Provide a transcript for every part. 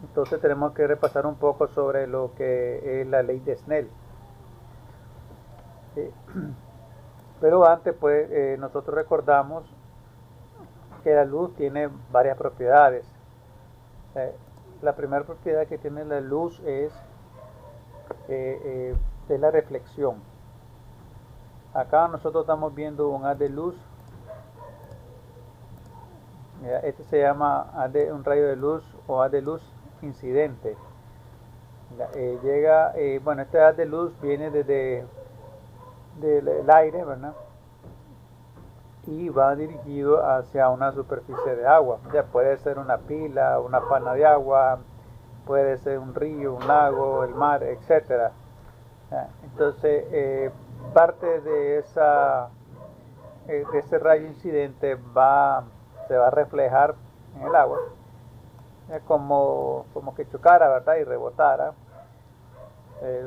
Entonces tenemos que repasar un poco sobre lo que es la ley de Snell. Eh, Pero antes, pues, nosotros recordamos que la luz tiene varias propiedades. Eh, la primera propiedad que tiene la luz es la reflexión. Acá nosotros estamos viendo un haz de luz. Este se llama un rayo de luz o haz de luz incidente. Bueno, este haz de luz viene desde del aire, ¿verdad? Y va dirigido hacia una superficie de agua. Ya puede ser una pila, una pana de agua, puede ser un río, un lago, el mar, etcétera. Entonces, parte de ese rayo incidente se va a reflejar en el agua, como que chocara, ¿verdad? Y rebotara.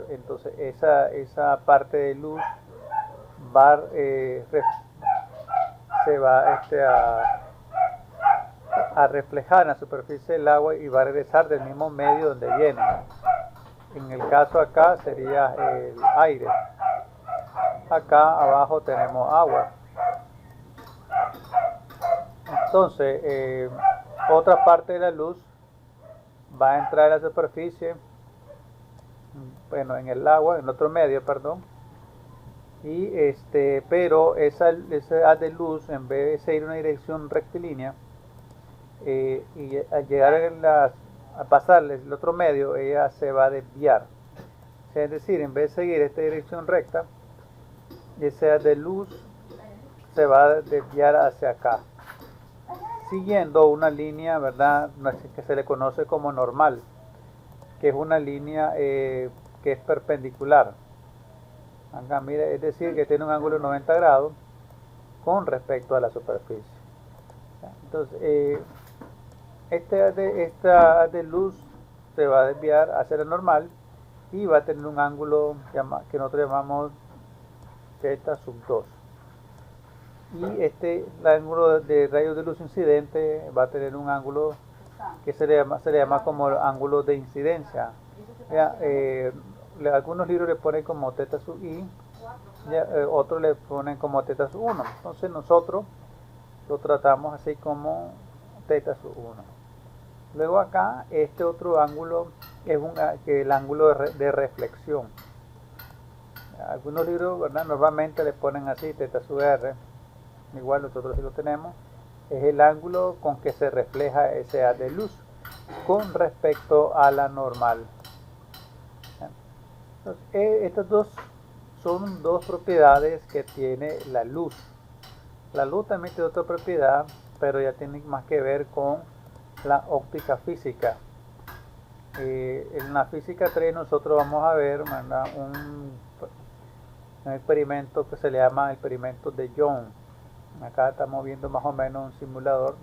Entonces, esa parte de luz va, se va a reflejar en la superficie del agua y va a regresar del mismo medio donde viene. En el caso acá sería el aire. Acá abajo tenemos agua. Entonces, otra parte de la luz va a entrar a la superficie, bueno, en el agua, en otro medio, perdón. Pero ese haz de luz, en vez de ir en una dirección rectilínea, y al llegar a pasarle el otro medio, ella se va a desviar. Es decir, en vez de seguir esta dirección recta, ese haz de luz se va a desviar hacia acá, siguiendo una línea, ¿verdad?, que se le conoce como normal, que es una línea que es perpendicular. Acá, mire, es decir, que tiene un ángulo de 90 grados con respecto a la superficie. Entonces, esta de luz se va a desviar hacia la normal y va a tener un ángulo que nosotros llamamos θ sub 2. Y el ángulo de rayos de luz incidente va a tener un ángulo que se le llama como ángulo de incidencia. Algunos libros le ponen como θ sub i, otros le ponen como θ sub 1. Entonces nosotros lo tratamos así como θ sub 1. Luego acá, este otro ángulo es el ángulo de reflexión. Algunos libros, ¿verdad?, normalmente le ponen así, θ sub r, igual nosotros sí lo tenemos, es el ángulo con que se refleja ese haz de luz con respecto a la normal. Entonces, estas dos son dos propiedades que tiene la luz. La luz también tiene otra propiedad, pero ya tiene más que ver con la óptica física. En la física 3 nosotros vamos a ver, ¿verdad?, un experimento que se le llama el experimento de Young. Acá estamos viendo más o menos un simulador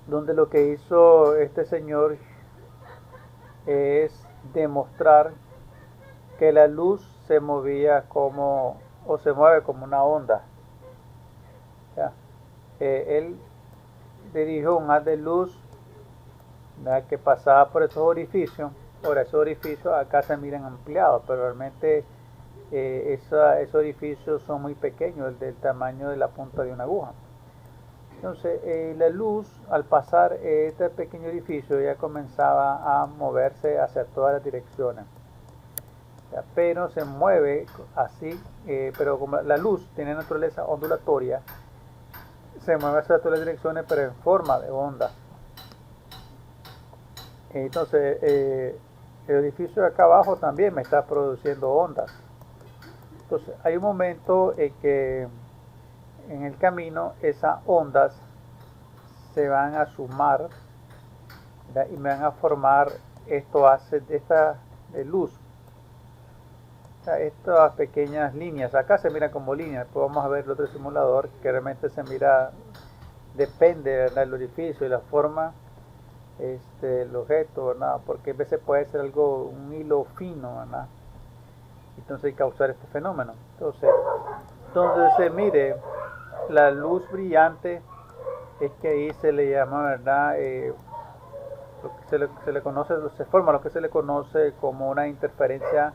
donde lo que hizo este señor es demostrar que la luz se movía o se mueve como una onda. Él dirigió un haz de luz, ¿verdad?, que pasaba por esos orificios. Ahora, esos orificios acá se miran ampliados, pero realmente esos orificios son muy pequeños, del tamaño de la punta de una aguja. Entonces, la luz, al pasar este pequeño edificio, ya comenzaba a moverse hacia todas las direcciones. Pero se mueve así, pero como la luz tiene naturaleza ondulatoria, se mueve hacia todas las direcciones, pero en forma de onda. Entonces, el edificio de acá abajo también me está produciendo ondas. Entonces, hay un momento en que en el camino esas ondas se van a sumar, ¿verdad?, y me van a formar esta luz. O sea, estas pequeñas líneas, acá se miran como líneas. Después vamos a ver el otro simulador que realmente se mira, depende, ¿verdad?, del orificio y la forma, el objeto, ¿verdad?, porque a veces puede ser un hilo fino, ¿verdad?, entonces causar este fenómeno. Entonces mire, la luz brillante es que ahí se le llama, ¿verdad? Lo que se le conoce, se forma lo que se le conoce como una interferencia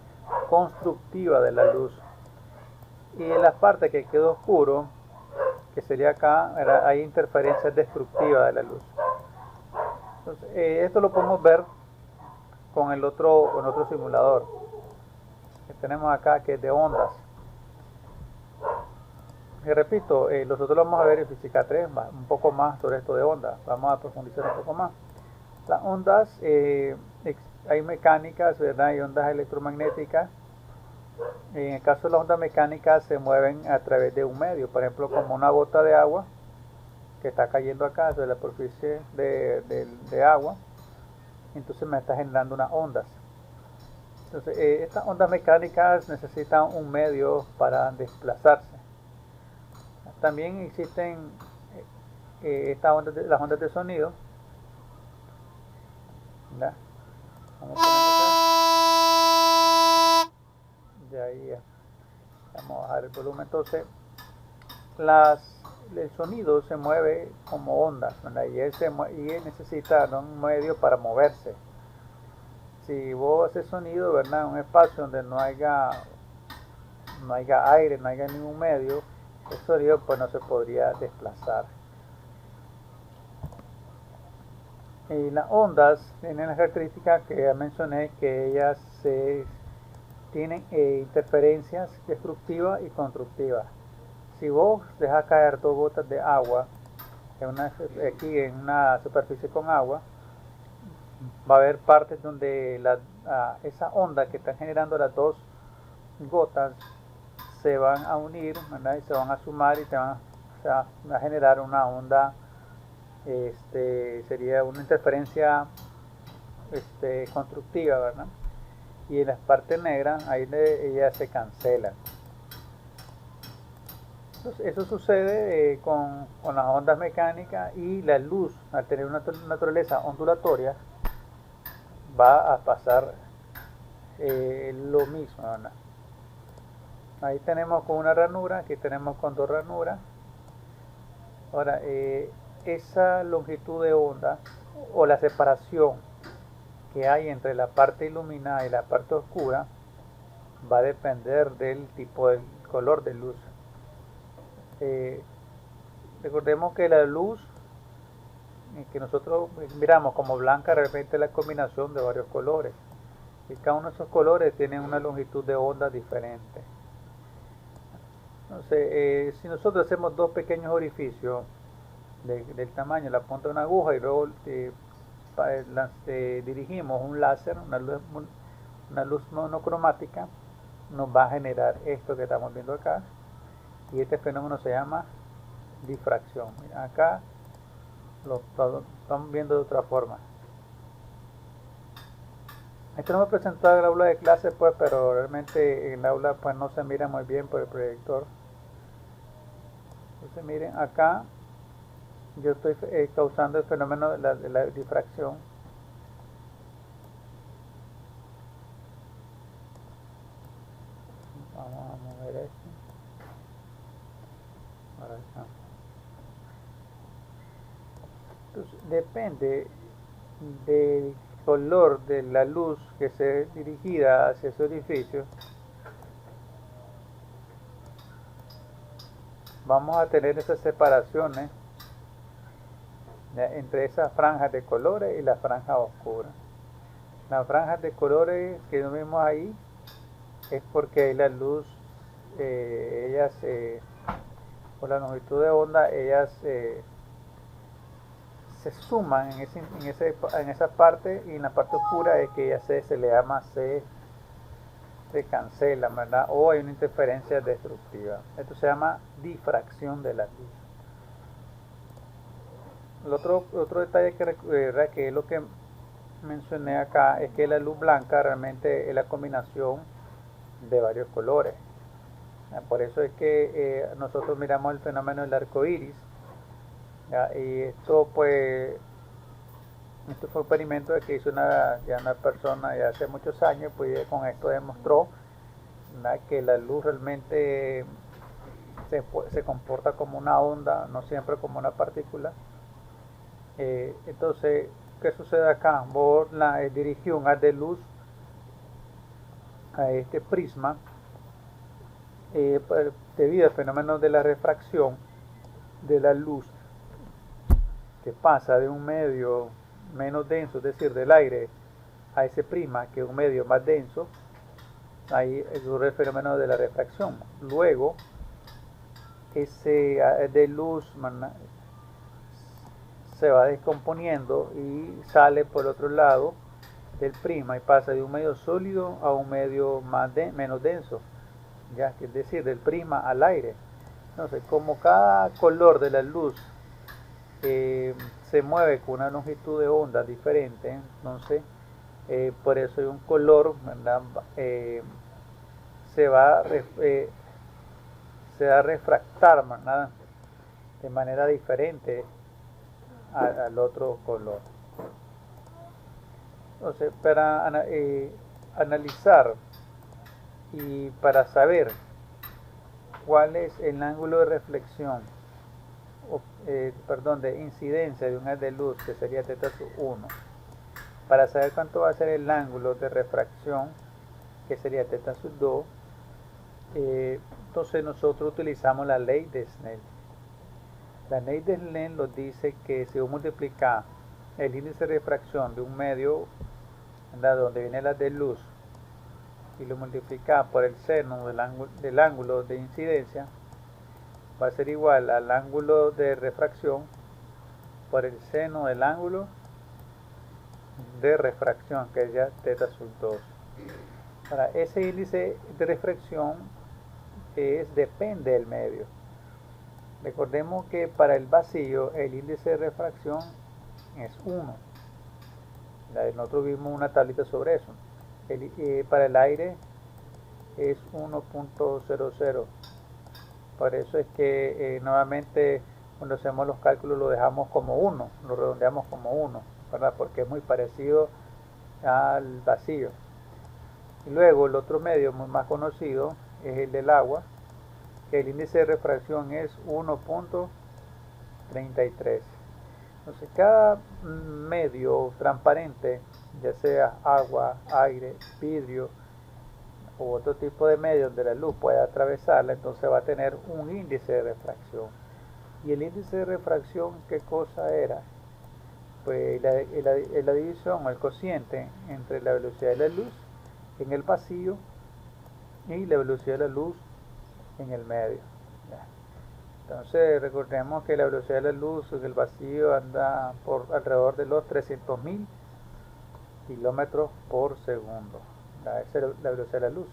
constructiva de la luz. Y en la parte que quedó oscuro, que sería acá, ¿verdad? Hay interferencia destructiva de la luz. Entonces, esto lo podemos ver con el otro simulador que tenemos acá, que es de ondas. Y repito, nosotros lo vamos a ver en física 3, un poco más sobre esto de ondas. Vamos a profundizar un poco más. Las ondas, hay mecánicas, ¿verdad? Hay ondas electromagnéticas. En el caso de las ondas mecánicas se mueven a través de un medio, por ejemplo, como una gota de agua que está cayendo acá sobre la superficie de agua. Entonces me está generando unas ondas. Entonces, estas ondas mecánicas necesitan un medio para desplazarse. También existen las ondas de sonido. ¿Verdad? Vamos a poner acá. De ahí vamos a bajar el volumen. Entonces, el sonido se mueve como ondas, ¿verdad? Y él necesita un medio para moverse. Si vos haces sonido, ¿verdad? En un espacio donde no haya aire, no haya ningún medio, el sonido pues no se podría desplazar. Y las ondas tienen las características que ya mencioné, que ellas tienen interferencias destructivas y constructivas. Si vos dejas caer 2 gotas de agua aquí en una superficie con agua, va a haber partes donde esa onda que están generando las 2 gotas se van a unir, ¿verdad? Y se van a sumar y se va a generar una onda, sería una interferencia constructiva, ¿verdad? Y en las partes negras, ahí ellas se cancelan. Entonces, eso sucede con las ondas mecánicas, y la luz, al tener una naturaleza ondulatoria, va a pasar lo mismo, ¿verdad? Ahí tenemos con una ranura, aquí tenemos con 2 ranuras. Ahora, esa longitud de onda o la separación que hay entre la parte iluminada y la parte oscura va a depender del tipo del color de luz. Recordemos que la luz que nosotros miramos como blanca realmente es la combinación de varios colores, y cada uno de esos colores tiene una longitud de onda diferente. Entonces, si nosotros hacemos 2 pequeños orificios del tamaño de la punta de una aguja, y luego dirigimos un láser, una luz monocromática, nos va a generar esto que estamos viendo acá, y este fenómeno se llama difracción. Mira, acá lo estamos viendo de otra forma. Esto no me presentó en el aula de clase, pues, pero realmente en el aula pues no se mira muy bien por el proyector. Entonces miren, acá yo estoy causando el fenómeno de la difracción. Vamos a mover esto. Entonces, depende del color de la luz que se dirigida hacia ese orificio, vamos a tener esas separaciones entre esas franjas de colores y las franjas oscuras. Las franjas de colores que vemos ahí es porque la luz, ellas, por la longitud de onda, ellas se suman en esa parte, y en la parte oscura es que ya se le llama, se cancela, ¿verdad? O hay una interferencia destructiva. Esto se llama difracción de la luz. El otro detalle que es lo que mencioné acá, es que la luz blanca realmente es la combinación de varios colores. Por eso es que nosotros miramos el fenómeno del arco iris. Y esto fue un experimento que hizo una persona ya hace muchos años, pues con esto demostró, ¿verdad?, que la luz realmente se comporta como una onda, no siempre como una partícula. Entonces, ¿qué sucede acá? Vos dirigís un haz de luz a este prisma debido al fenómeno de la refracción de la luz que pasa de un medio menos denso, es decir, del aire, a ese prisma, que es un medio más denso. Ahí ocurre el fenómeno de la refracción. Luego, ese de luz se va descomponiendo y sale por el otro lado del prisma y pasa de un medio sólido a un medio menos denso, ya que es decir, del prisma al aire. Entonces, como cada color de la luz se mueve con una longitud de onda diferente, entonces por eso hay un color, se va a refractar, ¿verdad?, de manera diferente al otro color. Entonces, para analizar y para saber cuál es el ángulo de reflexión, de incidencia de un haz de luz, que sería θ sub 1, para saber cuánto va a ser el ángulo de refracción, que sería θ sub 2, entonces nosotros utilizamos la ley de Snell. La ley de Snell nos dice que si vos multiplicás el índice de refracción de un medio, ¿verdad?, donde viene el haz de luz, y lo multiplicás por el seno del ángulo de incidencia, va a ser igual al ángulo de refracción por el seno del ángulo de refracción, que es ya θ sub 2. Ahora, ese índice de refracción depende del medio. Recordemos que para el vacío el índice de refracción es 1. Nosotros vimos una tablita sobre eso. Para el aire es 1.00. Por eso es que nuevamente cuando hacemos los cálculos lo dejamos como 1, lo redondeamos como 1, ¿verdad?, porque es muy parecido al vacío. Y luego el otro medio muy más conocido es el del agua, que el índice de refracción es 1.33. Entonces cada medio transparente, ya sea agua, aire, vidrio u otro tipo de medio donde la luz pueda atravesarla, entonces va a tener un índice de refracción. Y el índice de refracción, ¿qué cosa era? Pues la división o el cociente entre la velocidad de la luz en el vacío y la velocidad de la luz en el medio. Entonces recordemos que la velocidad de la luz en el vacío anda por alrededor de los 300.000 kilómetros por segundo. Esa es la velocidad de la luz.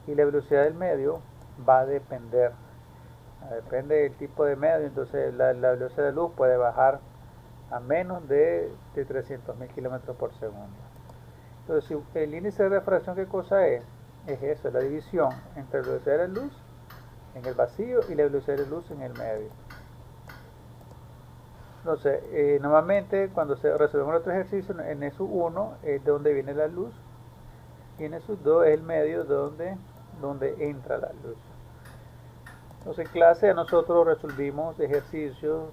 Y la velocidad del medio va a depende del tipo de medio. Entonces la velocidad de la luz puede bajar a menos de 300.000 kilómetros por segundo. Entonces, el índice de refracción, ¿qué cosa es? Es eso, la división entre la velocidad de la luz en el vacío y la velocidad de la luz en el medio. Entonces, normalmente cuando se resolvemos otro ejercicio, en S1 es de donde viene la luz y en S2 es el medio donde entra la luz. Entonces, en clase nosotros resolvimos ejercicios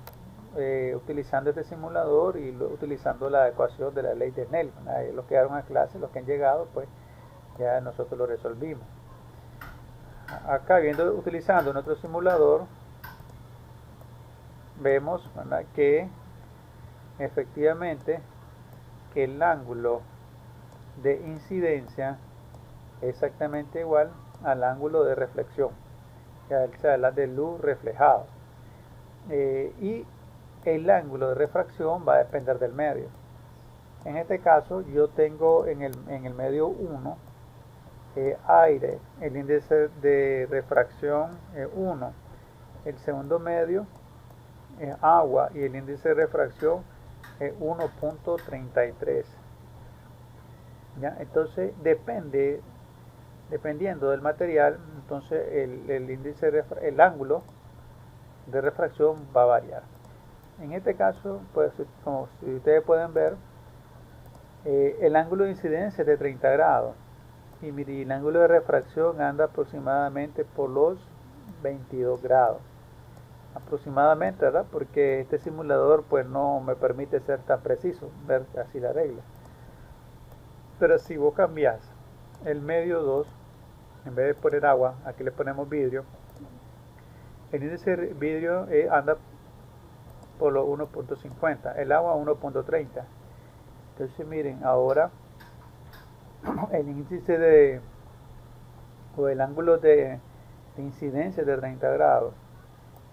utilizando este simulador y utilizando la ecuación de la ley de Snell. Los que quedaron a clase, los que han llegado, pues ya nosotros lo resolvimos. Acá utilizando nuestro simulador, vemos, ¿verdad?, que efectivamente que el ángulo de incidencia es exactamente igual al ángulo de reflexión, o sea, la de luz reflejado, y el ángulo de refracción va a depender del medio. En este caso yo tengo en el medio 1 aire, el índice de refracción es 1, el segundo medio es agua y el índice de refracción es 1.33. Entonces dependiendo del material, entonces el ángulo de refracción va a variar. En este caso, pues como si ustedes pueden ver, el ángulo de incidencia es de 30 grados y el ángulo de refracción anda aproximadamente por los 22 grados. aproximadamente, ¿verdad? Porque este simulador pues no me permite ser tan preciso, ver así la regla. Pero si vos cambias el medio 2, en vez de poner agua, aquí le ponemos vidrio, el índice de vidrio anda por los 1.50, el agua 1.30. Entonces miren, ahora el índice o el ángulo de incidencia de 30 grados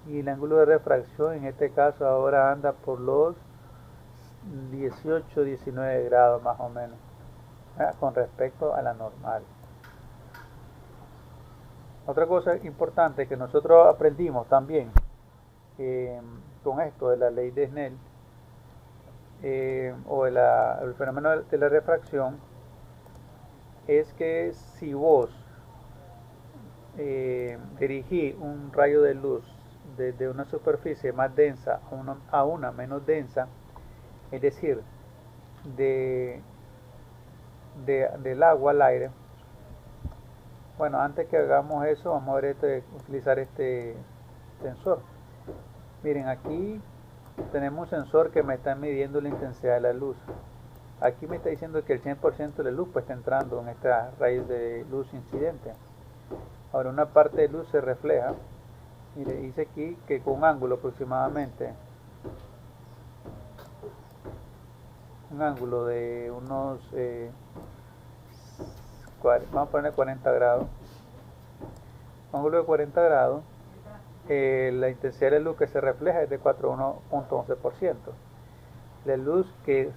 y el ángulo de refracción en este caso ahora anda por los 18-19 grados más o menos, con respecto a la normal. Otra cosa importante que nosotros aprendimos también con esto de la ley de Snell o el fenómeno de la refracción es que si vos dirigís un rayo de luz desde una superficie más densa a una menos densa, es decir, del agua al aire. Bueno, antes que hagamos eso, vamos a ver utilizar este sensor. Miren, aquí tenemos un sensor que me está midiendo la intensidad de la luz. Aquí me está diciendo que el 100% de la luz pues, está entrando en esta raíz de luz incidente. Ahora una parte de luz se refleja. Mire, dice aquí que con un ángulo aproximadamente, un ángulo de unos, vamos a poner 40 grados, un ángulo de 40 grados, la intensidad de la luz que se refleja es de 4.11%. La luz que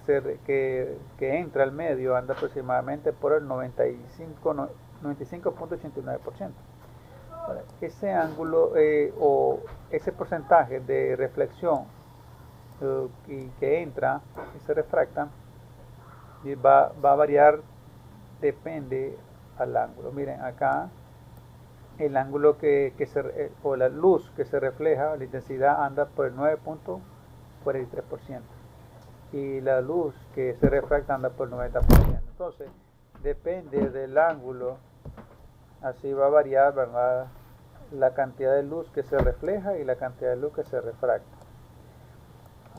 entra al medio anda aproximadamente por el 95.89%. Ese ángulo o ese porcentaje de reflexión que entra y se refracta va a variar, depende al ángulo. Miren, acá el ángulo o la luz que se refleja, la intensidad anda por el 9.43%. Y la luz que se refracta anda por el 90%. Entonces, depende del ángulo, así va a variar, ¿verdad?, la cantidad de luz que se refleja y la cantidad de luz que se refracta.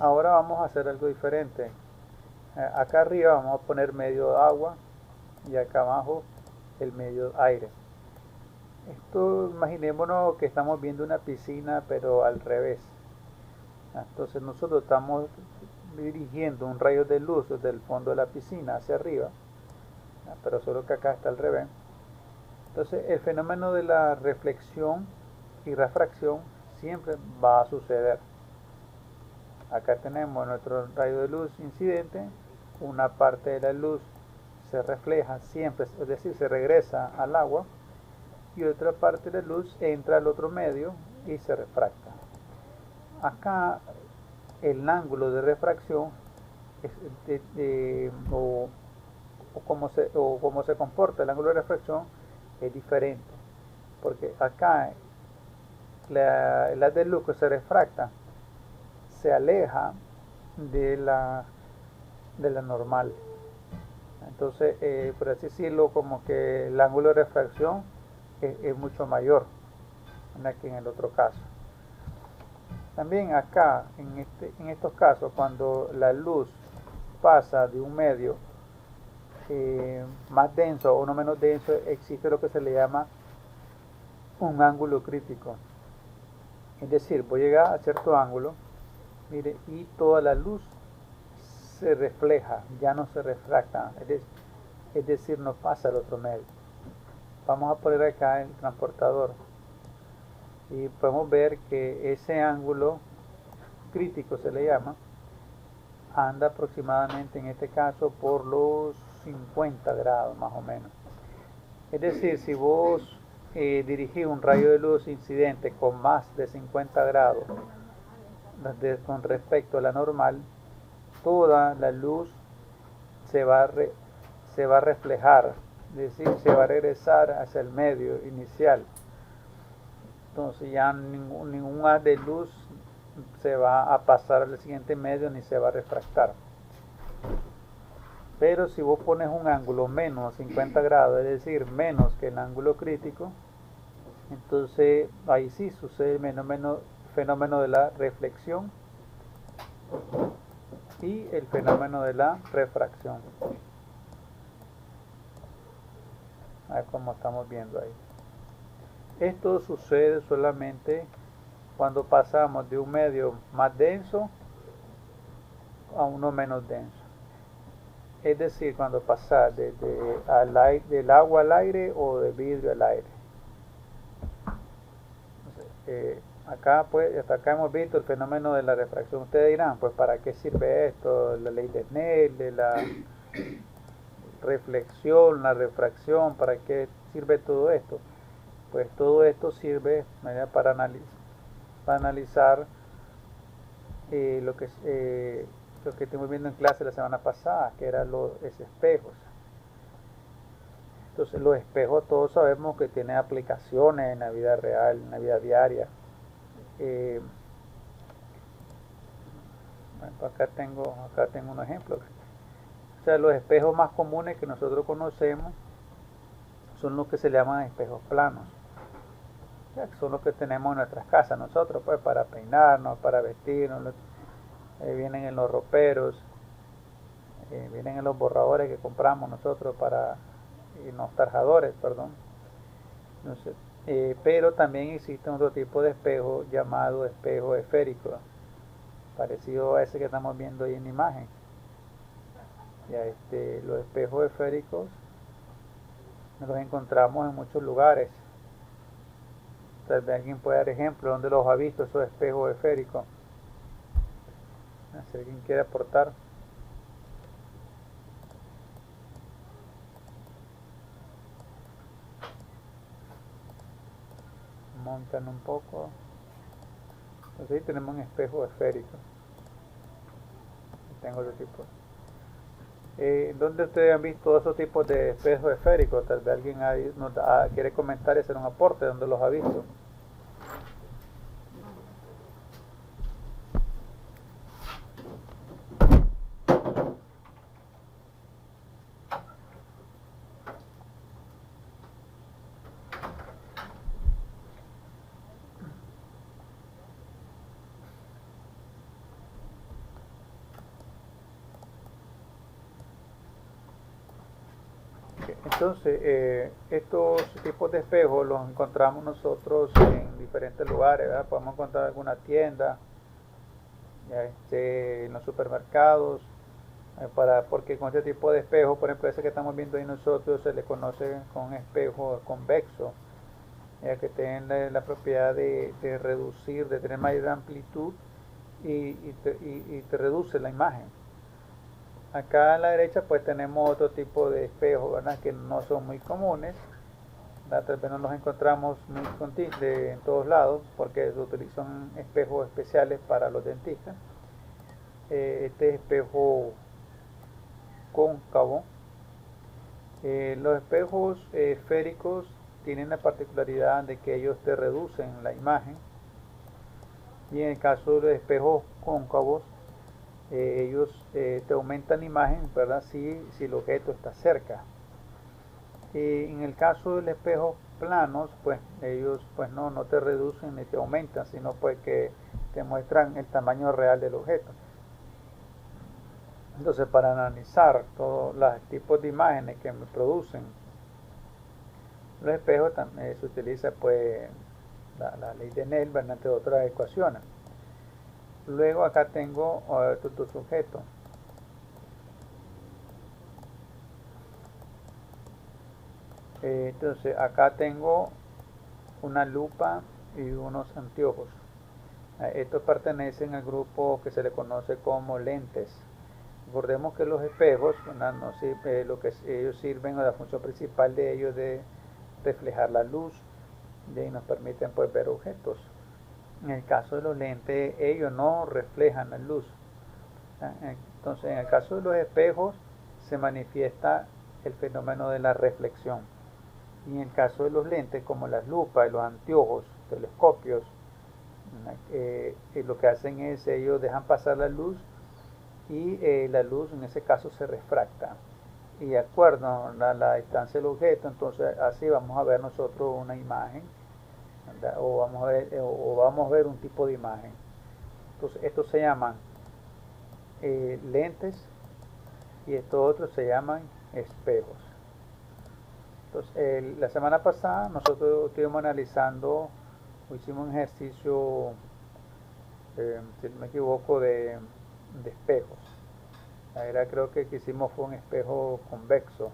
Ahora vamos a hacer algo diferente. Acá arriba vamos a poner medio agua y acá abajo el medio aire. Esto, imaginémonos que estamos viendo una piscina pero al revés. Entonces nosotros estamos dirigiendo un rayo de luz desde el fondo de la piscina hacia arriba, pero solo que acá está al revés. Entonces el fenómeno de la reflexión y refracción siempre va a suceder. Acá tenemos nuestro rayo de luz incidente, una parte de la luz se refleja siempre, es decir, se regresa al agua, y otra parte de la luz entra al otro medio y se refracta. Acá el ángulo de refracción o cómo se comporta el ángulo de refracción es diferente, porque acá la de luz que se refracta se aleja de la normal. Entonces, por así decirlo, como que el ángulo de refracción es mucho mayor que en el otro caso. También acá, en estos casos, cuando la luz pasa de un medio más denso o no menos denso, existe lo que se le llama un ángulo crítico. Es decir, voy a llegar a cierto ángulo, mire, y toda la luz se refleja, ya no se refracta, es decir, no pasa al otro medio. Vamos a poner acá el transportador y podemos ver que ese ángulo crítico se le llama, anda aproximadamente en este caso por los 50 grados más o menos. Es decir, si vos dirigís un rayo de luz incidente con más de 50 grados con respecto a la normal, toda la luz se va a reflejar, es decir, se va a regresar hacia el medio inicial. Entonces ya ningún haz de luz se va a pasar al siguiente medio ni se va a refractar. Pero si vos pones un ángulo menos 50 grados, es decir, menos que el ángulo crítico, entonces ahí sí sucede el fenómeno de la reflexión y el fenómeno de la refracción. A ver cómo estamos viendo ahí. Esto sucede solamente cuando pasamos de un medio más denso a uno menos denso. Es decir, cuando pasa del agua al aire o del vidrio al aire. Entonces, hasta acá hemos visto el fenómeno de la refracción. Ustedes dirán, pues ¿para qué sirve esto? La ley de Snell, de la reflexión, la refracción, ¿para qué sirve todo esto? Pues todo esto sirve para analizar lo que estuvimos viendo en clase la semana pasada, que eran los espejos. Entonces los espejos todos sabemos que tienen aplicaciones en la vida real, en la vida diaria. Acá tengo un ejemplo. O sea, los espejos más comunes que nosotros conocemos son los que se llaman espejos planos. O sea, son los que tenemos en nuestras casas nosotros, pues para peinarnos, para vestirnos. Vienen en los roperos, vienen en los borradores que compramos nosotros en los tarjadores, perdón. Entonces, pero también existe otro tipo de espejo llamado espejo esférico, parecido a ese que estamos viendo ahí en la imagen. Ya, los espejos esféricos los encontramos en muchos lugares. Tal vez alguien puede dar ejemplo donde los ha visto esos espejos esféricos. Si alguien quiere aportar. Montan un poco. Entonces ahí tenemos un espejo esférico. Tengo otro tipo. ¿Dónde ustedes han visto esos tipos de espejos esféricos? Tal vez alguien quiere comentar y hacer un aporte. ¿Dónde los ha visto? Entonces, estos tipos de espejos los encontramos nosotros en diferentes lugares, ¿verdad? Podemos encontrar en alguna tienda, en los supermercados, porque con este tipo de espejos, por ejemplo, ese que estamos viendo ahí nosotros, se le conoce con espejo convexo, que tienen la propiedad de reducir, de tener mayor amplitud y te reduce la imagen. Acá a la derecha pues tenemos otro tipo de espejos, ¿verdad? Que no son muy comunes, ¿verdad? Tal vez no los encontramos muy en todos lados porque se utilizan espejos especiales para los dentistas. Este espejo cóncavo. Los espejos esféricos tienen la particularidad de que ellos te reducen la imagen, y en el caso de los espejos cóncavos ellos te aumentan la imagen, ¿verdad? Si el objeto está cerca. En el caso de los espejos planos, pues ellos pues no te reducen ni te aumentan, sino pues que te muestran el tamaño real del objeto. Entonces, para analizar todos los tipos de imágenes que me producen los espejos, se utiliza pues la ley de Snell, ¿verdad? Entre otras ecuaciones. Luego acá tengo estos dos sujetos. Entonces acá tengo una lupa y unos anteojos. Estos pertenecen al grupo que se le conoce como lentes. Recordemos que los espejos, no sirve, lo que ellos sirven, o la función principal de ellos, de reflejar la luz, y nos permiten pues ver objetos. En el caso de los lentes, ellos no reflejan la luz. Entonces, en el caso de los espejos, se manifiesta el fenómeno de la reflexión. Y en el caso de los lentes, como las lupas y los anteojos, telescopios, lo que hacen es, ellos dejan pasar la luz, y la luz en ese caso se refracta. Y de acuerdo a la distancia del objeto, entonces así vamos a ver nosotros una imagen o vamos a ver un tipo de imagen. Entonces estos se llaman lentes y estos otros se llaman espejos. Entonces la semana pasada nosotros estuvimos analizando, hicimos un ejercicio, si no me equivoco, de espejos. Creo que hicimos fue un espejo convexo.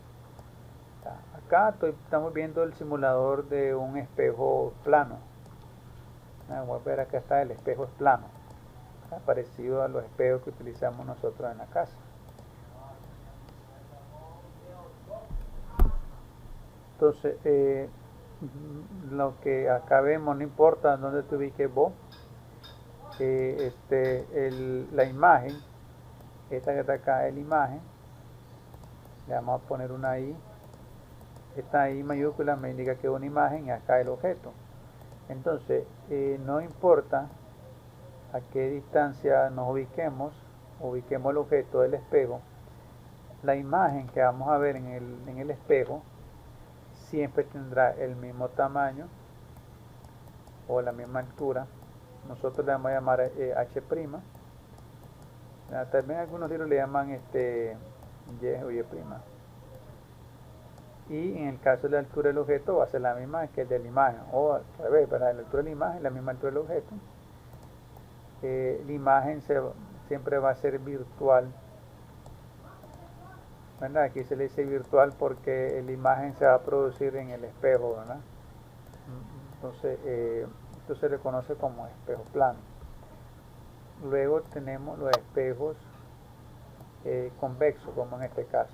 Acá estamos viendo el simulador de un espejo plano. Voy a ver, acá está, el espejo es plano, parecido a los espejos que utilizamos nosotros en la casa. Entonces, lo que acá vemos, no importa dónde te ubiques vos, la imagen, esta que está acá es la imagen, le vamos a poner una I, esta I mayúscula me indica que es una imagen y acá el objeto. Entonces, no importa a qué distancia nos ubiquemos el objeto del espejo, la imagen que vamos a ver en el espejo siempre tendrá el mismo tamaño o la misma altura. Nosotros le vamos a llamar H'. También algunos libros le llaman Y o Y'. Y en el caso de la altura del objeto va a ser la misma que el de la imagen, o al revés, ¿verdad? La altura de la imagen, la misma altura del objeto. La imagen siempre va a ser virtual, ¿verdad? Aquí se le dice virtual porque la imagen se va a producir en el espejo, ¿verdad? Entonces, esto se le conoce como espejo plano. Luego tenemos los espejos convexos, como en este caso.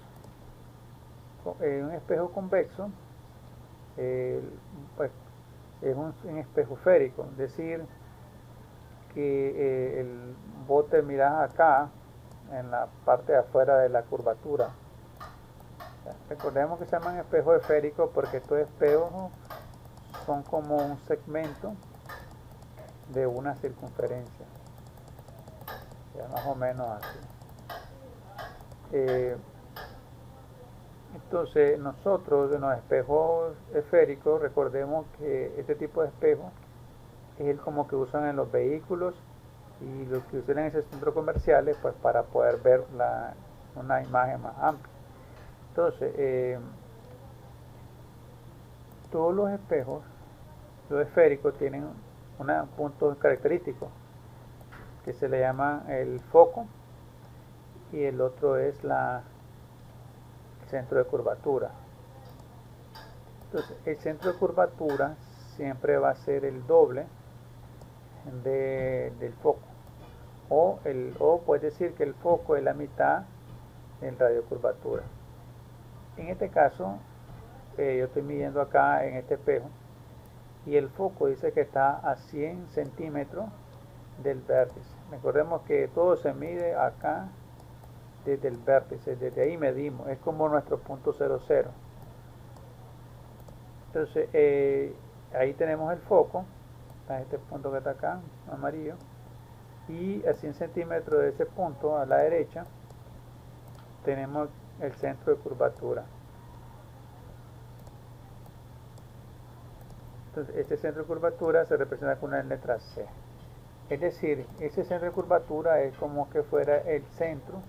Un espejo convexo pues, es un espejo esférico, es decir, que vos te mirás acá en la parte de afuera de la curvatura. Recordemos que se llaman espejos esféricos porque estos espejos son como un segmento de una circunferencia, más o menos así. Entonces nosotros en los espejos esféricos, recordemos que este tipo de espejo es el como que usan en los vehículos y los que usan en esos centros comerciales, pues para poder ver una imagen más amplia. Entonces, todos los espejos, los esféricos, tienen un punto característico que se le llama el foco y el otro es el centro de curvatura. Entonces, el centro de curvatura siempre va a ser el doble del foco, o puedes decir que el foco es la mitad del radio de curvatura. En este caso, yo estoy midiendo acá en este espejo y el foco dice que está a 100 centímetros del vértice. Recordemos que todo se mide acá desde el vértice, desde ahí medimos, es como nuestro punto 00. Entonces, ahí tenemos el foco, a este punto que está acá, amarillo, y a 100 centímetros de ese punto a la derecha tenemos el centro de curvatura. Entonces, este centro de curvatura se representa con una letra C. Es decir, ese centro de curvatura es como que fuera el centro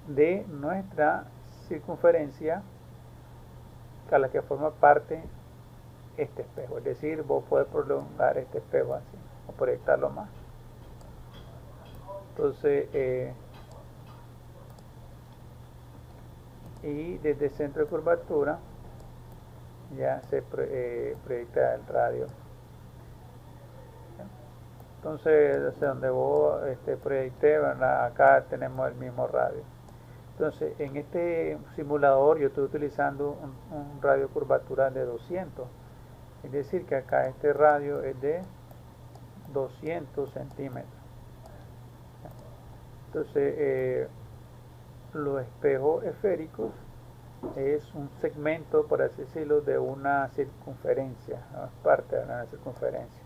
de nuestra circunferencia a la que forma parte este espejo. Es decir, vos podés prolongar este espejo así o proyectarlo más. Entonces, y desde el centro de curvatura ya se proyecta el radio. Entonces, desde donde vos proyecté, ¿verdad? Acá tenemos el mismo radio. Entonces, en este simulador yo estoy utilizando un radio de curvatura de 200. Es decir, que acá este radio es de 200 centímetros. Entonces, los espejos esféricos es un segmento, por así decirlo, de una circunferencia, ¿no? Es parte de una circunferencia.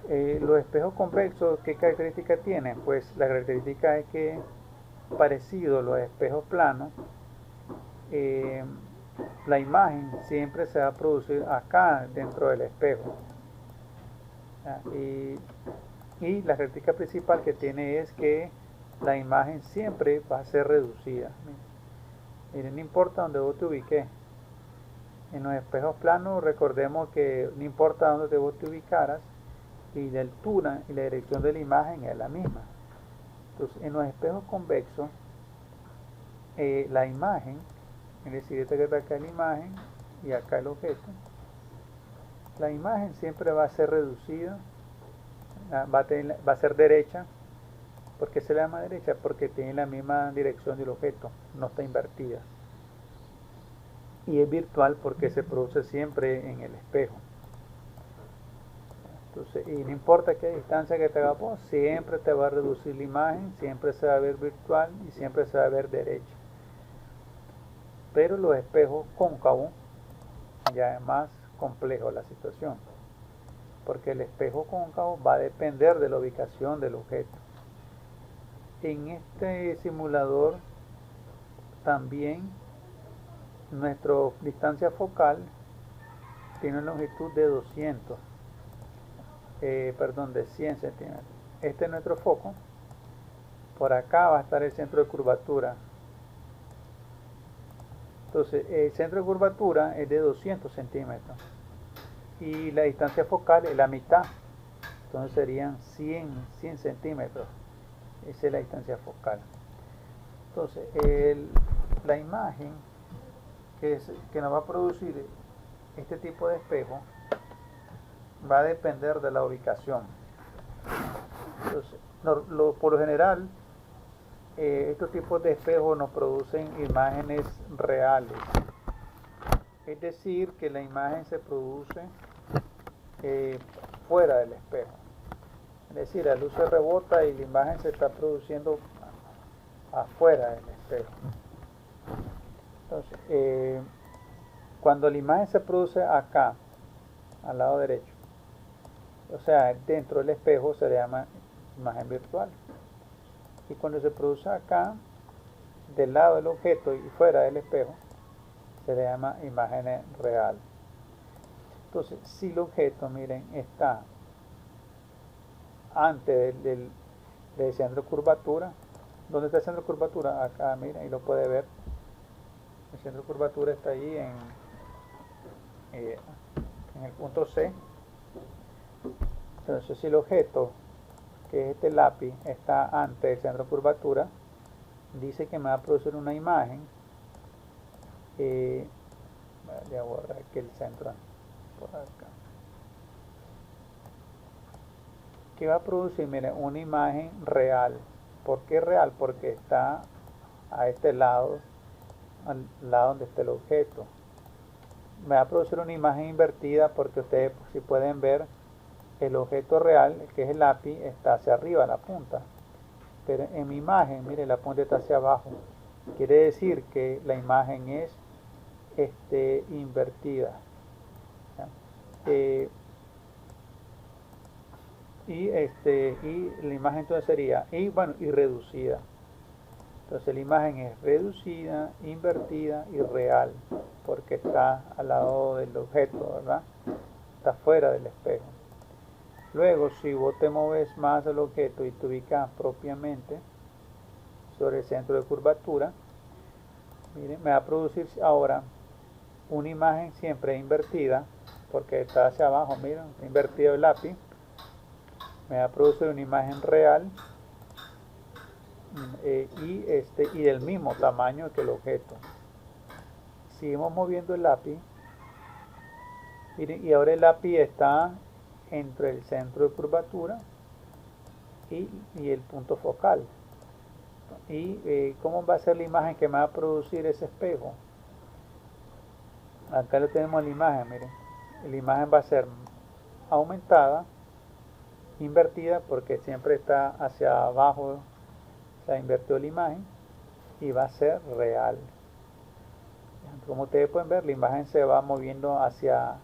Los espejos convexos, ¿qué características tienen? Pues la característica es que, parecido a los espejos planos, la imagen siempre se va a producir acá dentro del espejo. Y la característica principal que tiene es que la imagen siempre va a ser reducida. Miren, no importa donde vos te ubiques. En los espejos planos recordemos que no importa donde vos te ubicaras, y la altura y la dirección de la imagen es la misma. Entonces, en los espejos convexos, la imagen, es decir, esta que está acá la imagen y acá el objeto, la imagen siempre va a ser reducida, va a ser derecha. ¿Por qué se le llama derecha? Porque tiene la misma dirección del objeto, no está invertida. Y es virtual porque se produce siempre en el espejo. Entonces, y no importa qué distancia que te hagas vos, siempre te va a reducir la imagen, siempre se va a ver virtual y siempre se va a ver derecha. Pero los espejos cóncavos ya es más complejo la situación, porque el espejo cóncavo va a depender de la ubicación del objeto. En este simulador también nuestra distancia focal tiene una longitud de 100 centímetros. Este es nuestro foco. Por acá va a estar el centro de curvatura. Entonces, el centro de curvatura es de 200 centímetros. Y la distancia focal es la mitad. Entonces serían 100 centímetros. Esa es la distancia focal. Entonces, la imagen que nos va a producir este tipo de espejo va a depender de la ubicación. Entonces, por lo general, estos tipos de espejos nos producen imágenes reales. Es decir, que la imagen se produce fuera del espejo. Es decir, la luz se rebota y la imagen se está produciendo afuera del espejo. Entonces, cuando la imagen se produce acá, al lado derecho, o sea, dentro del espejo, se le llama imagen virtual. Y cuando se produce acá, del lado del objeto y fuera del espejo, se le llama imagen real. Entonces, si el objeto, miren, está antes del centro de curvatura, ¿dónde está el centro de curvatura? Acá, miren, y lo puede ver. El centro de curvatura está ahí en el punto C. Entonces, si el objeto, que es este lápiz, está antes del centro de curvatura, dice que me va a producir una imagen. Voy a borrar aquí el centro por acá. Que va a producir, miren, una imagen real. ¿Por qué real? Porque está a este lado, al lado donde está el objeto. Me va a producir una imagen invertida porque ustedes, si pueden ver, el objeto real, que es el lápiz, está hacia arriba, la punta. Pero en mi imagen, mire, la punta está hacia abajo. Quiere decir que la imagen es invertida. Y la imagen entonces sería, y reducida. Entonces la imagen es reducida, invertida y real, porque está al lado del objeto, ¿verdad? Está fuera del espejo. Luego, si vos te moves más al objeto y te ubicas propiamente sobre el centro de curvatura, miren, me va a producir ahora una imagen siempre invertida, porque está hacia abajo, miren, invertido el lápiz. Me va a producir una imagen real y del mismo tamaño que el objeto. Seguimos moviendo el lápiz. Miren, y ahora el lápiz está entre el centro de curvatura y el punto focal. Y ¿cómo va a ser la imagen que me va a producir ese espejo? Acá lo tenemos en la imagen, miren. La imagen va a ser aumentada, invertida, porque siempre está hacia abajo, se invirtió la imagen, y va a ser real. Como ustedes pueden ver, la imagen se va moviendo hacia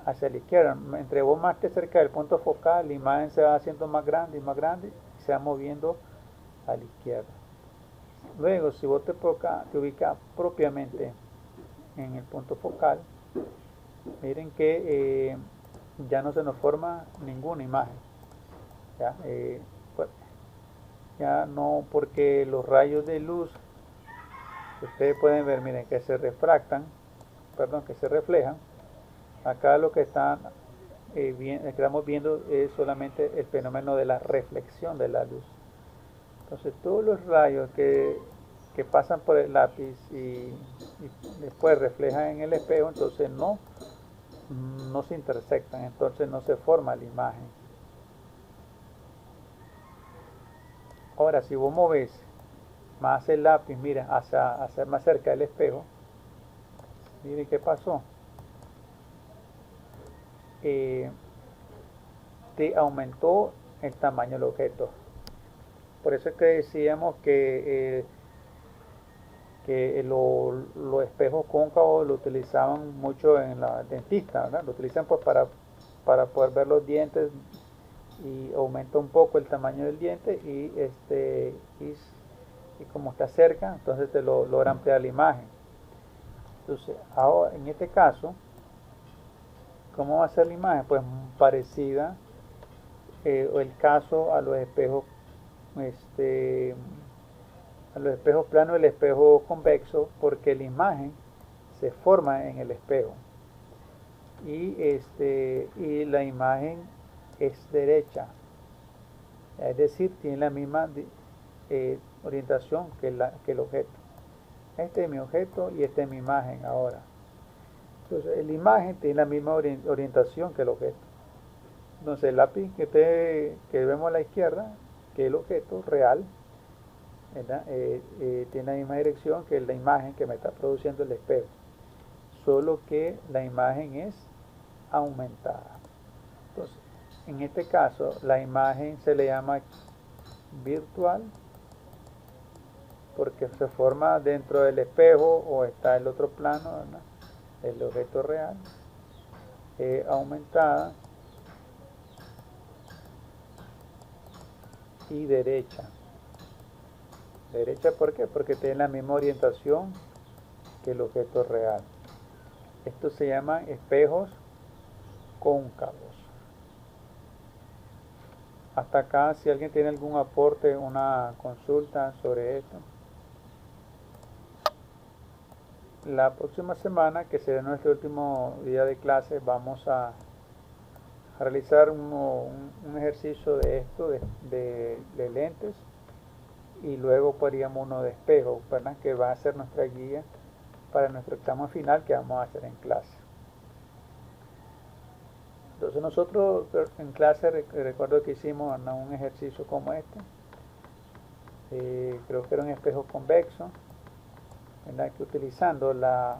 la izquierda. Entre vos más te cerca del punto focal, la imagen se va haciendo más grande y se va moviendo a la izquierda. Luego, si vos te ubicas propiamente en el punto focal, miren que ya no se nos forma ninguna imagen. ¿Ya? Pues, ya no, porque los rayos de luz, ustedes pueden ver, miren, que se refractan, perdón, que se reflejan. Acá lo que estamos viendo es solamente el fenómeno de la reflexión de la luz. Entonces todos los rayos que pasan por el lápiz y después reflejan en el espejo, entonces no se intersectan, entonces no se forma la imagen. Ahora, si vos movés más el lápiz, mira, hacia más cerca del espejo, miren qué pasó. Te aumentó el tamaño del objeto. Por eso es que decíamos que los espejos cóncavos lo utilizaban mucho en la dentista, ¿verdad? Lo utilizan pues para poder ver los dientes, y aumenta un poco el tamaño del diente y como está cerca, entonces te logra ampliar la imagen. Entonces, ahora en este caso, ¿cómo va a ser la imagen? Pues parecida el caso a los espejos planos y el espejo convexo, porque la imagen se forma en el espejo y la imagen es derecha, es decir, tiene la misma orientación que el objeto. Este es mi objeto y esta es mi imagen ahora. Entonces la imagen tiene la misma orientación que el objeto. Entonces el lápiz que vemos a la izquierda, que es el objeto real, tiene la misma dirección que la imagen que me está produciendo el espejo, solo que la imagen es aumentada. Entonces, en este caso, la imagen se le llama virtual porque se forma dentro del espejo o está el otro plano, ¿verdad? El objeto real, aumentada y derecha. Derecha, ¿por qué? Porque tiene la misma orientación que el objeto real. Esto se llama espejos cóncavos. Hasta acá, si alguien tiene algún aporte, una consulta sobre esto. La próxima semana, que será nuestro último día de clase, vamos a realizar un ejercicio de esto, de lentes, y luego haríamos uno de espejo, ¿verdad? Que va a ser nuestra guía para nuestro examen final que vamos a hacer en clase. Entonces nosotros en clase recuerdo que hicimos un ejercicio como este, creo que era un espejo convexo, ¿verdad? Que utilizando la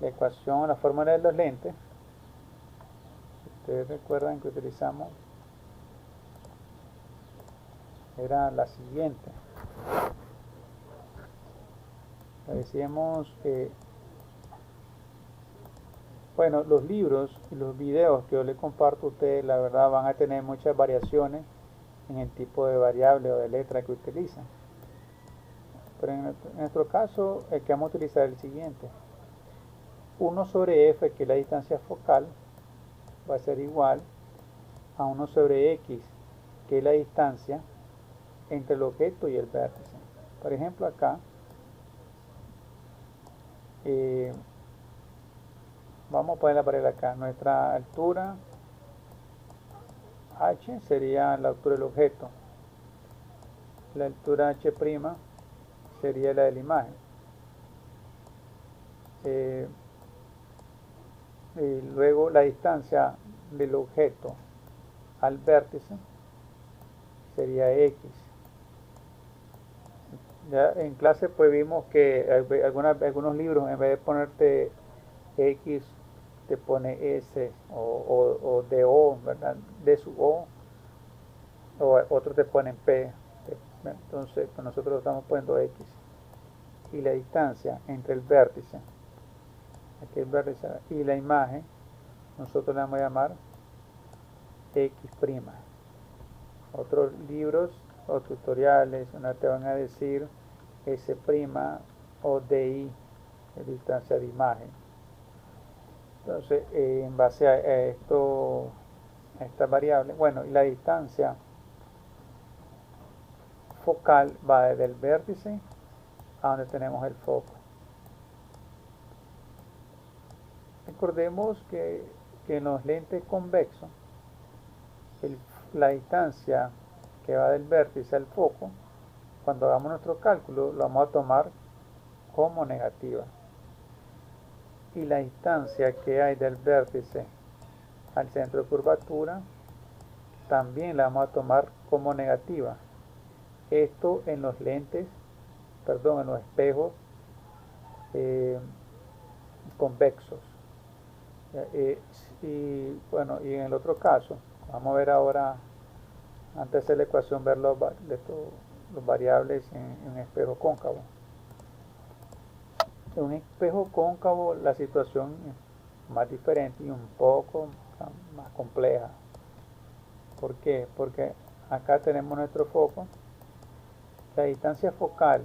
ecuación, la fórmula de los lentes, ustedes recuerdan que utilizamos, era la siguiente. Decíamos que, bueno, los libros y los videos que yo les comparto a ustedes, la verdad, van a tener muchas variaciones en el tipo de variable o de letra que utilizan. Pero en nuestro caso, el que vamos a utilizar es el siguiente. 1 sobre f, que es la distancia focal, va a ser igual a 1 sobre x, que es la distancia entre el objeto y el vértice. Por ejemplo, acá vamos a poner la pared acá. Nuestra altura h sería la altura del objeto. La altura h' sería la de la imagen. Y luego la distancia del objeto al vértice sería x. Ya en clase pues vimos que algunos libros, en vez de ponerte x, te pone s o de o, ¿verdad? De su o otros te ponen p. Entonces pues nosotros estamos poniendo x. Y la distancia entre el vértice, aquí el vértice, y la imagen, nosotros le vamos a llamar x'. Otros libros o tutoriales te van a decir s' o di, distancia de imagen. Entonces, en base a esto, a esta variable, bueno, y la distancia focal va desde el vértice a donde tenemos el foco. Recordemos que en los lentes convexos, la distancia que va del vértice al foco, cuando hagamos nuestro cálculo, lo vamos a tomar como negativa. Y la distancia que hay del vértice al centro de curvatura, también la vamos a tomar como negativa. Esto en los lentes, perdón, en los espejos convexos. Y bueno, y en el otro caso, vamos a ver ahora, antes de hacer la ecuación, ver los variables en un espejo cóncavo. En un espejo cóncavo la situación es más diferente y un poco más compleja. ¿Por qué? Porque acá tenemos nuestro foco. La distancia focal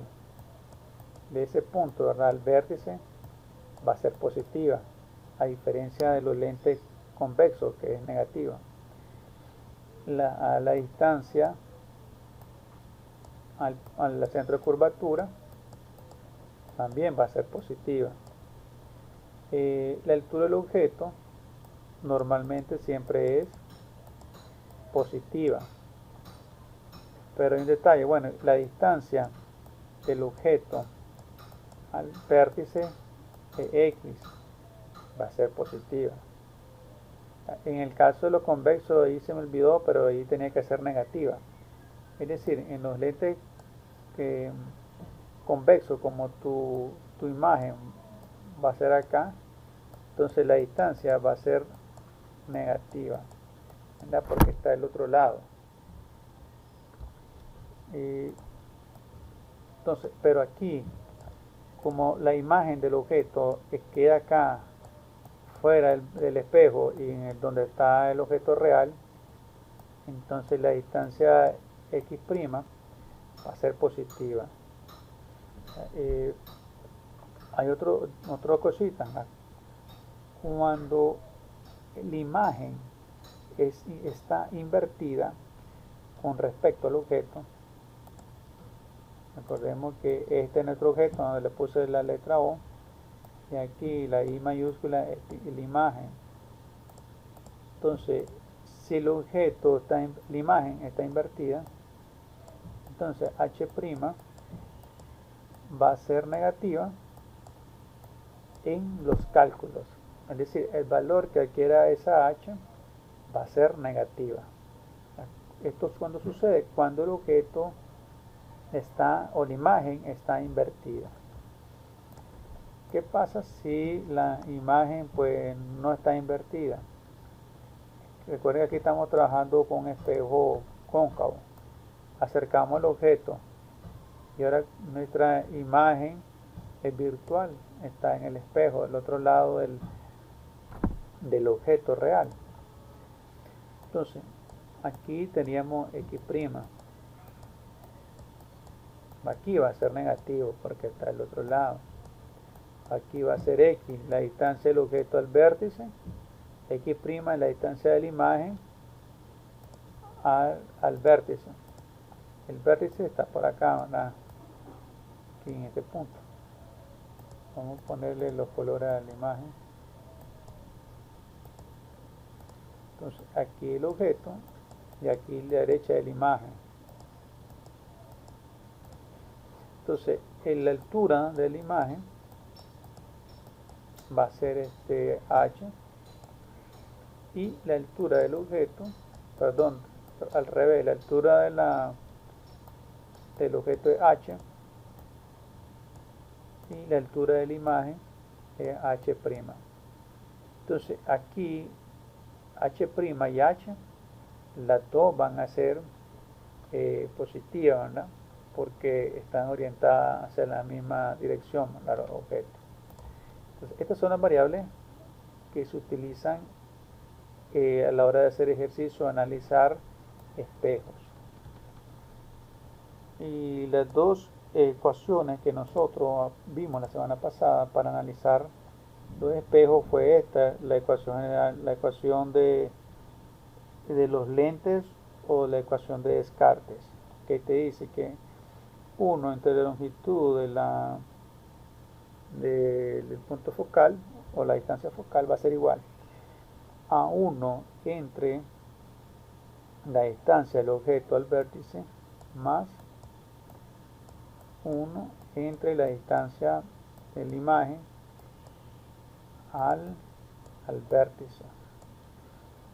de ese punto, ¿verdad?, al vértice va a ser positiva, a diferencia de los lentes convexos, que es negativa. La distancia al centro de curvatura también va a ser positiva. La altura del objeto normalmente siempre es positiva, pero hay un detalle. Bueno, la distancia del objeto al vértice X va a ser positiva. En el caso de lo convexo, ahí se me olvidó, pero ahí tenía que ser negativa. Es decir, en los lentes convexos, como tu imagen va a ser acá, entonces la distancia va a ser negativa, ¿verdad?, porque está del otro lado. Entonces, pero aquí, como la imagen del objeto queda acá fuera del espejo y en donde está el objeto real, entonces la distancia X' va a ser positiva. Hay otra cosita. Cuando la imagen está invertida con respecto al objeto, recordemos que este es nuestro objeto donde le puse la letra O, y aquí la I mayúscula es la imagen. Entonces, si el objeto la imagen está invertida, entonces H' va a ser negativa en los cálculos. Es decir, el valor que adquiera esa H va a ser negativa. Esto es cuando sucede, cuando el objeto está, o la imagen está invertida. ¿Qué pasa si la imagen pues no está invertida? Recuerden que aquí estamos trabajando con un espejo cóncavo. Acercamos el objeto y ahora nuestra imagen es virtual, está en el espejo, del otro lado del objeto real. Entonces, aquí teníamos X'. Aquí va a ser negativo porque está del otro lado. Aquí va a ser X, la distancia del objeto al vértice. X' es la distancia de la imagen al vértice. El vértice está por acá, ¿verdad?, aquí en este punto. Vamos a ponerle los colores a la imagen. Entonces, aquí el objeto y aquí la derecha de la imagen. Entonces, en la altura de la imagen va a ser H, y la altura del objeto, perdón, al revés, la altura del objeto es H y la altura de la imagen es H'. Entonces aquí H' y H, las dos van a ser positivas, ¿verdad?, porque están orientadas hacia la misma dirección, ¿verdad?, los objetos. Entonces, estas son las variables que se utilizan a la hora de hacer ejercicio, analizar espejos. Y las dos ecuaciones que nosotros vimos la semana pasada para analizar los espejos fue esta, la ecuación general, la ecuación de los lentes o la ecuación de Descartes, que te dice que 1 entre la longitud del punto focal o la distancia focal va a ser igual a 1 entre la distancia del objeto al vértice más 1 entre la distancia de la imagen al vértice.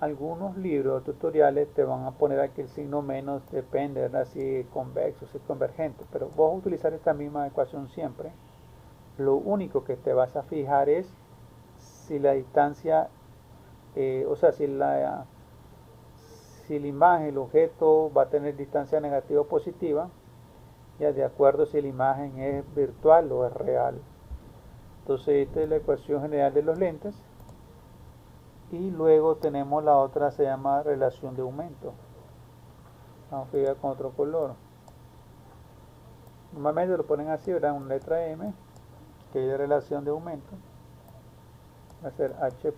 Algunos libros tutoriales te van a poner aquí el signo menos, depende, ¿verdad? Si es convexo, si es convergente, pero vos vas a utilizar esta misma ecuación siempre. Lo único que te vas a fijar es si la distancia, o sea, si la imagen, el objeto va a tener distancia negativa o positiva, ya de acuerdo si la imagen es virtual o es real. Entonces esta es la ecuación general de los lentes. Y luego tenemos la otra, se llama relación de aumento. Vamos a ver con otro color. Normalmente lo ponen así, ¿verdad? Una letra M, que es relación de aumento. Va a ser H'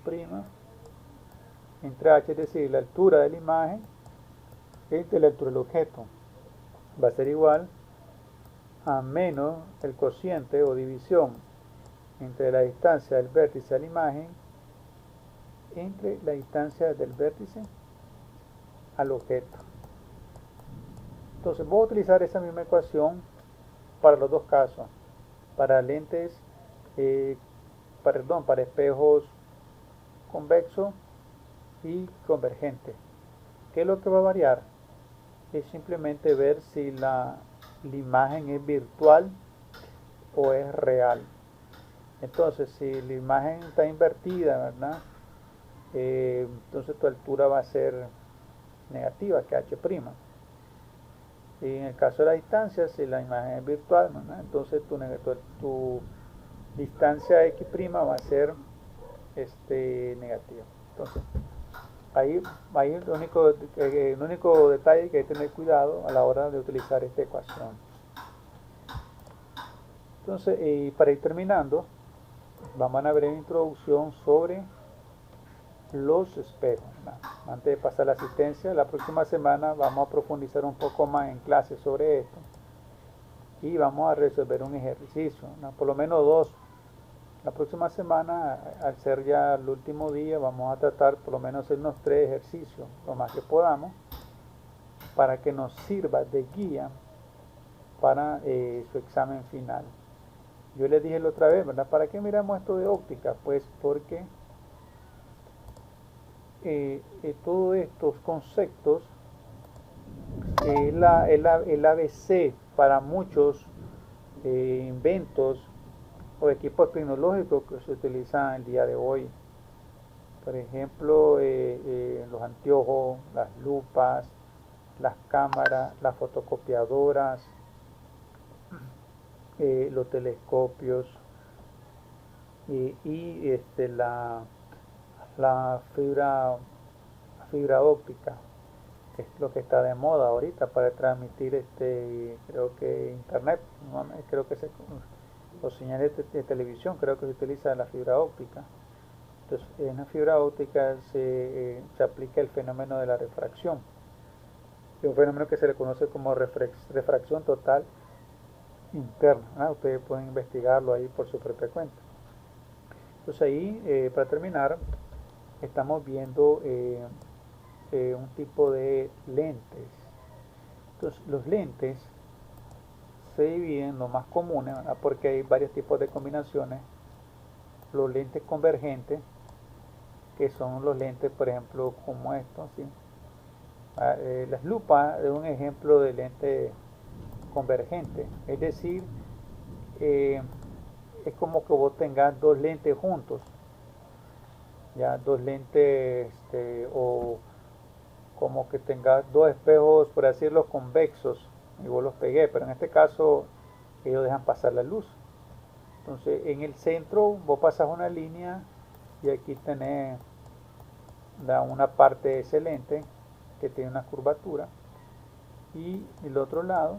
entre H, es decir, la altura de la imagen entre la altura del objeto. Va a ser igual a menos el cociente o división entre la distancia del vértice a la imagen entre la distancia del vértice al objeto. Entonces voy a utilizar esa misma ecuación para los dos casos, para lentes, para espejos convexo y convergente. ¿Qué es lo que va a variar? Es simplemente ver si la imagen es virtual o es real. Entonces, si la imagen está invertida, ¿verdad? Entonces tu altura va a ser negativa, que H'. Y en el caso de la distancia, si la imagen es virtual, ¿verdad? Entonces tu distancia X' va a ser negativa. Entonces, ahí el único detalle que hay que tener cuidado a la hora de utilizar esta ecuación. Entonces, para ir terminando, vamos a ver una introducción sobre los espejos. Antes de pasar la asistencia, la próxima semana vamos a profundizar un poco más en clase sobre esto y vamos a resolver un ejercicio, por lo menos dos. La próxima semana, al ser ya el último día, vamos a tratar por lo menos unos 3 ejercicios, lo más que podamos, para que nos sirva de guía para su examen final. Yo les dije la otra vez, ¿verdad? ¿Para qué miramos esto de óptica? Pues porque todos estos conceptos el ABC para muchos inventos o equipos tecnológicos que se utilizan el día de hoy. Por ejemplo, los anteojos, las lupas, las cámaras, las fotocopiadoras, los telescopios y la fibra óptica, que es lo que está de moda ahorita para transmitir creo que internet, creo que los señales de televisión, creo que se utiliza la fibra óptica. Entonces en la fibra óptica se aplica el fenómeno de la refracción, es un fenómeno que se le conoce como refracción total interna, ustedes pueden investigarlo ahí por su propia cuenta. Entonces ahí, para terminar, estamos viendo un tipo de lentes. Entonces los lentes se dividen, lo más comunes, ¿verdad? Porque hay varios tipos de combinaciones. Los lentes convergentes, que son los lentes, por ejemplo, como estos, ¿sí? Las lupas es un ejemplo de lente convergente, es decir, es como que vos tengas dos lentes juntos, ya dos lentes, o como que tengas dos espejos, por decirlo, convexos, y vos los pegué, pero en este caso ellos dejan pasar la luz. Entonces en el centro vos pasas una línea y aquí tenés una parte excelente que tiene una curvatura, y el otro lado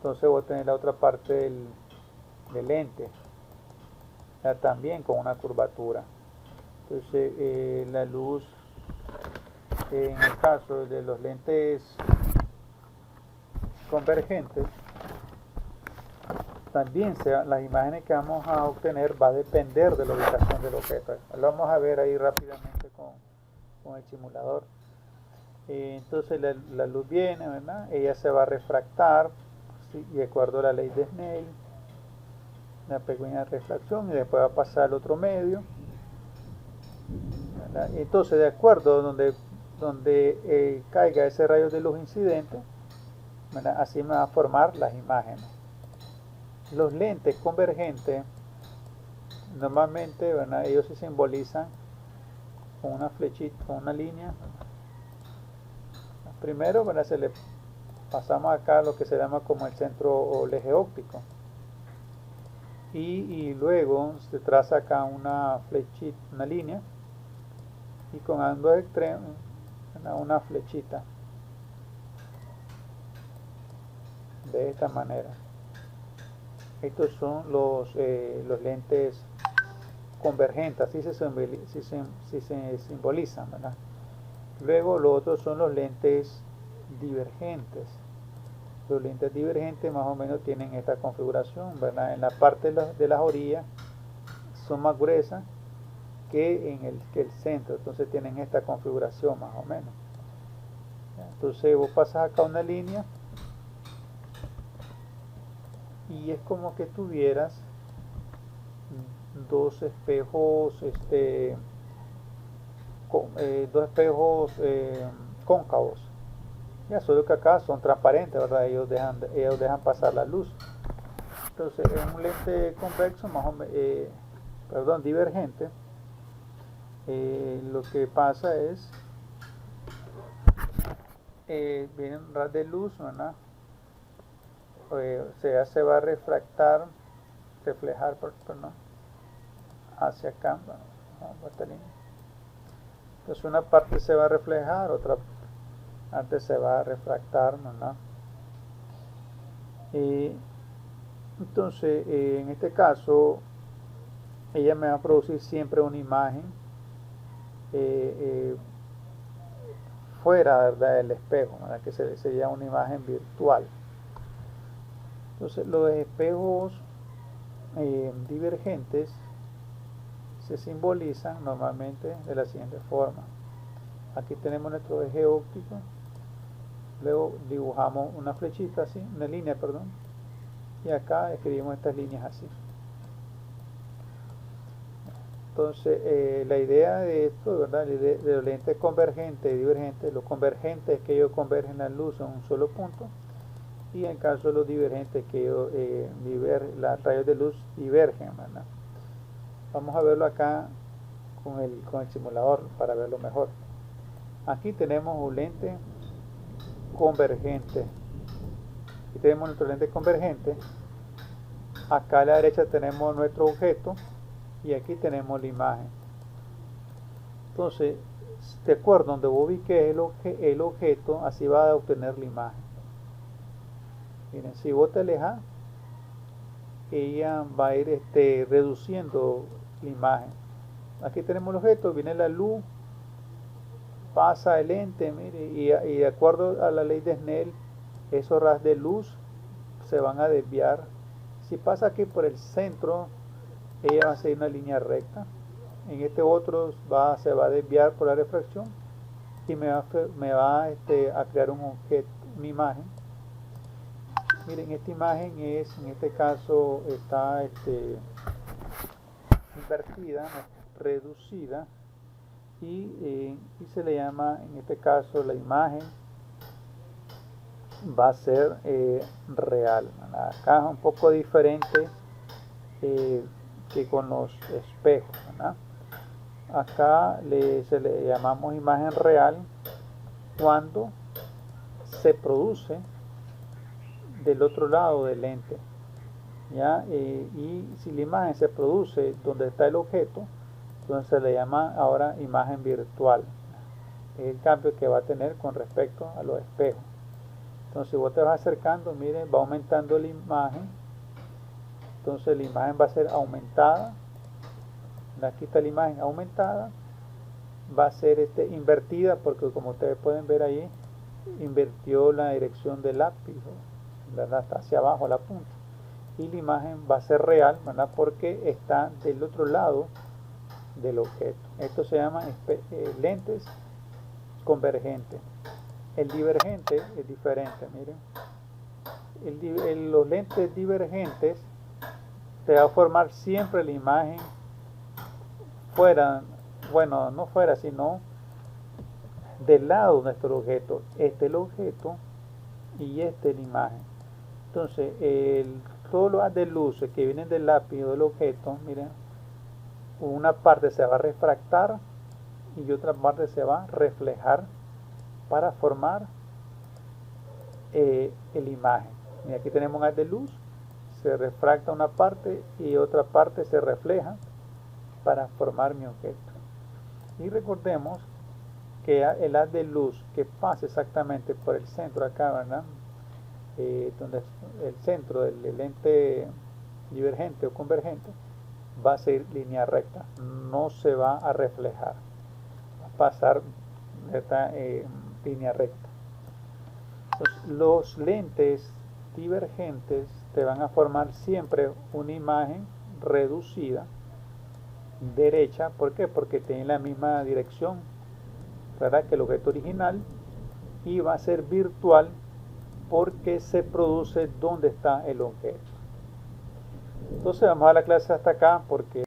Entonces voy a tener la otra parte del lente, ya también con una curvatura. Entonces la luz, en el caso de los lentes convergentes, también las imágenes que vamos a obtener va a depender de la ubicación del objeto. Lo vamos a ver ahí rápidamente con el simulador. Entonces la luz viene, ¿verdad? Ella se va a refractar, ¿sí? Y de acuerdo a la ley de Snell, una pequeña refracción, y después va a pasar al otro medio, ¿verdad? Entonces, de acuerdo a donde caiga ese rayo de luz incidente, ¿verdad? Así me va a formar las imágenes. Los lentes convergentes, normalmente, ¿verdad? Ellos se simbolizan con una flechita, con una línea. Primero, ¿verdad? Se le pasamos acá lo que se llama como el centro o el eje óptico. Y luego se traza acá una flechita, una línea, y con ambos extremos una flechita. De esta manera. Estos son los lentes convergentes, así se simbolizan, ¿verdad? Luego los otros son los lentes divergentes. Los lentes divergentes más o menos tienen esta configuración, ¿verdad? En la parte de las orillas son más gruesas que en el centro, entonces tienen esta configuración más o menos. Entonces vos pasas acá una línea y es como que tuvieras dos espejos cóncavos, ya solo que acá son transparentes, ¿verdad? Ellos dejan pasar la luz. Entonces en un lente convexo, más o menos, divergente, lo que pasa es viene un ras de luz, ¿verdad? Se va a reflejar hacia acá, entonces una parte se va a reflejar, otra parte se va a refractar, ¿verdad? Entonces en este caso ella me va a producir siempre una imagen fuera, ¿verdad?, del espejo, ¿verdad?, que sería una imagen virtual. Entonces los espejos divergentes se simbolizan normalmente de la siguiente forma. Aquí tenemos nuestro eje óptico, luego dibujamos una flechita así, una línea, perdón, y acá escribimos estas líneas así. Entonces la idea de esto, ¿verdad?, de los lentes convergentes y divergentes, los convergentes es que ellos convergen la luz en un solo punto, y en el caso de los divergentes que ellos las rayos de luz divergen, ¿verdad? Vamos a verlo acá con el simulador para verlo mejor. Aquí tenemos un lente convergente. Aquí tenemos nuestro lente convergente. Acá a la derecha tenemos nuestro objeto y aquí tenemos la imagen. Entonces, de acuerdo a donde vos ubiques el objeto, así va a obtener la imagen. Miren, si vos te alejas, ella va a ir reduciendo la imagen. Aquí tenemos el objeto, viene la luz, pasa el lente, mire, y de acuerdo a la ley de Snell, esos ras de luz se van a desviar. Si pasa aquí por el centro, ella va a seguir una línea recta. En este otro se va a desviar por la refracción y me va a crear un objeto, una imagen. Miren, esta imagen en este caso está invertida, reducida, y se le llama, en este caso, la imagen va a ser real. Acá es un poco diferente que con los espejos, ¿verdad? Acá se le llamamos imagen real cuando se produce del otro lado del lente, ¿ya? Y si la imagen se produce donde está el objeto, entonces se le llama ahora imagen virtual. Es el cambio que va a tener con respecto a los espejos. Entonces si vos te vas acercando, miren, va aumentando la imagen. Entonces la imagen va a ser aumentada. Aquí está la imagen aumentada. Va a ser invertida porque como ustedes pueden ver ahí, invirtió la dirección del lápiz, ¿verdad? Está hacia abajo la punta. Y la imagen va a ser real, ¿verdad? Porque está del otro lado del objeto. Esto se llama lentes convergentes. El divergente es diferente, miren. Los lentes divergentes te va a formar siempre la imagen fuera, bueno, no fuera, sino del lado de nuestro objeto. Este es el objeto y este es la imagen. Entonces, todos los haz de luces que vienen del lápiz o del objeto, miren, una parte se va a refractar y otra parte se va a reflejar para formar la imagen. Y aquí tenemos un haz de luz, se refracta una parte y otra parte se refleja para formar mi objeto. Y recordemos que el haz de luz que pasa exactamente por el centro acá, ¿verdad? Donde el centro del lente divergente o convergente va a ser línea recta, no se va a reflejar, va a pasar esta línea recta. Entonces, los lentes divergentes te van a formar siempre una imagen reducida derecha. ¿Por qué? Porque tienen la misma dirección, ¿verdad?, que el objeto original, y va a ser virtual porque se produce donde está el objeto. Entonces vamos a la clase hasta acá porque